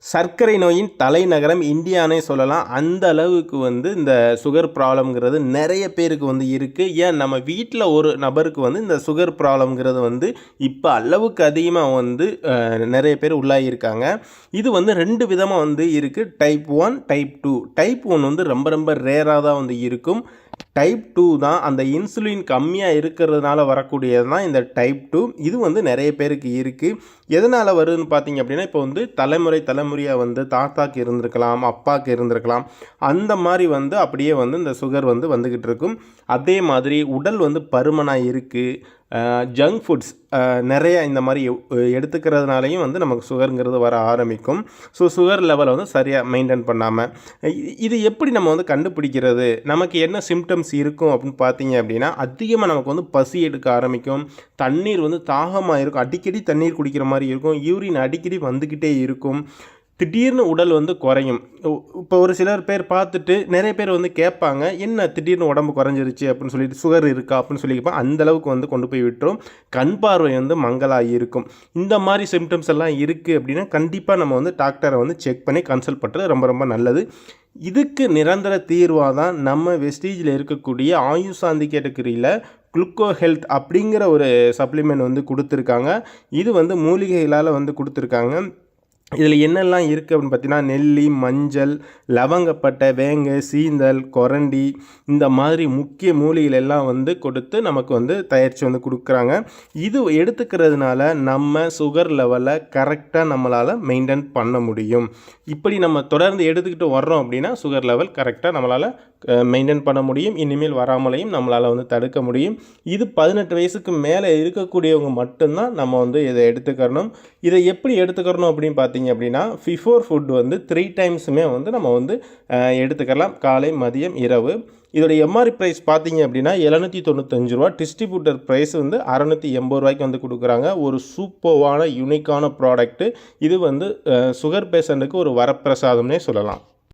சர்க்கரை நோயின் தலைநகரம் இந்தியானே சொல்லலாம். அந்த அளவுக்கு இந்த சுகர் ப்ராப்ளம்ங்கிறது நிறைய பேருக்கு இருக்குது. ஏன் நம்ம வீட்டில் ஒரு நபருக்கு இந்த சுகர் ப்ராப்ளம்ங்கிறது இப்போ அளவுக்கு அதிகமாக நிறைய பேர் உள்ளாகியிருக்காங்க. இது 2 விதமாக இருக்குது. Type 1, type 2. டைப் 1 ரொம்ப ரொம்ப ரேராக தான் இருக்கும். டைப் 2 தான் அந்த இன்சுலின் கம்மியாக இருக்கிறதுனால வரக்கூடியது தான் இந்த டைப் 2. இது நிறைய பேருக்கு இருக்குது. எதனால் வருதுன்னு பார்த்தீங்க அப்படின்னா, இப்போ தலைமுறையாக தாத்தாக்கு இருந்திருக்கலாம், அப்பாவுக்கு இருந்திருக்கலாம். அந்த மாதிரி அப்படியே இந்த சுகர் வந்துக்கிட்டு இருக்கும். அதே மாதிரி உடல் பருமனாக இருக்குது. ஜங்க் ஃபுட்ஸ் நிறைய இந்த மாதிரி எடுத்துக்கிறதுனாலையும் நமக்கு சுகருங்கிறது வர ஆரம்பிக்கும். ஸோ சுகர் லெவலை சரியாக மெயின்டைன் பண்ணாமல் இது எப்படி நம்ம கண்டுபிடிக்கிறது, நமக்கு என்ன சிம்டம்ஸ் இருக்கும் அப்படின்னு பார்த்தீங்க அப்படின்னா, அதிகமாக நமக்கு பசி எடுக்க ஆரம்பிக்கும், தண்ணீர் தாகமாக இருக்கும், அடிக்கடி தண்ணீர் குடிக்கிற மாதிரி இருக்கும், யூரின் அடிக்கடி வந்துக்கிட்டே இருக்கும், திடீர்னு உடல் குறையும். இப்போ ஒரு சிலர் பேர் பார்த்துட்டு நிறைய பேர் கேட்பாங்க, என்ன திடீர்னு உடம்பு குறைஞ்சிருச்சு அப்படின்னு சொல்லிட்டு, சுகர் இருக்கா அப்படின்னு சொல்லி கேட்பாங்க. அந்தளவுக்கு கொண்டு போய் விட்டுரும். கண் பார்வை மங்கலாக இருக்கும். இந்த மாதிரி சிம்டம்ஸ் எல்லாம் இருக்குது அப்படின்னா கண்டிப்பாக நம்ம டாக்டரை செக் பண்ணி கன்சல்ட் பண்ணுறது ரொம்ப ரொம்ப நல்லது. இதுக்கு நிரந்தர தீர்வாக தான் நம்ம வெஸ்டீஜில் இருக்கக்கூடிய ஆயுஷாந்தி கேட்டகரியில் குளுக்கோ ஹெல்த் அப்படிங்கிற ஒரு சப்ளிமெண்ட் கொடுத்துருக்காங்க. இது மூலிகைகளால் கொடுத்துருக்காங்க. இதில் என்னெல்லாம் இருக்குது அப்படின்னு பார்த்தீங்கன்னா, நெல்லி, மஞ்சள், லவங்கப்பட்டை, வேங்க, சீந்தல், கொரண்டி, இந்த மாதிரி முக்கிய மூலிகைகள் எல்லாம் கொடுத்து நமக்கு தயாரித்து கொடுக்குறாங்க. இது எடுத்துக்கிறதுனால நம்ம சுகர் லெவலை கரெக்டாக நம்மளால் மெயின்டைன் பண்ண முடியும். இப்படி நம்ம தொடர்ந்து எடுத்துக்கிட்டு வர்றோம் அப்படின்னா சுகர் லெவல் கரெக்டாக நம்மளால் மெயின்டைன் பண்ண முடியும். இனிமேல் வராமலையும் நம்மளால் தடுக்க முடியும். இது 18 வயசுக்கு மேலே இருக்கக்கூடியவங்க மட்டும்தான் நம்ம இதை எடுத்துக்கணும். இதை எப்படி எடுத்துக்கிறணும் அப்படின்னு பார்த்தீங்க அப்படின்னா, பிஃபோர் ஃபுட் 3 டைம்ஸுமே நம்ம எடுத்துக்கலாம். காலை, மதியம், இரவு. இதோடைய எம்ஆர்பி ப்ரைஸ் பார்த்தீங்க அப்படின்னா 795 ரூபா. டிஸ்ட்ரிபியூட்டர் ப்ரைஸ் 680 ரூபாய்க்கு கொடுக்குறாங்க. ஒரு சூப்பர்வான யூனிக்கான ப்ராடக்ட்டு. இது சுகர் பேஷண்ட்டுக்கு ஒரு வரப்பிரசாதம்னே சொல்லலாம்.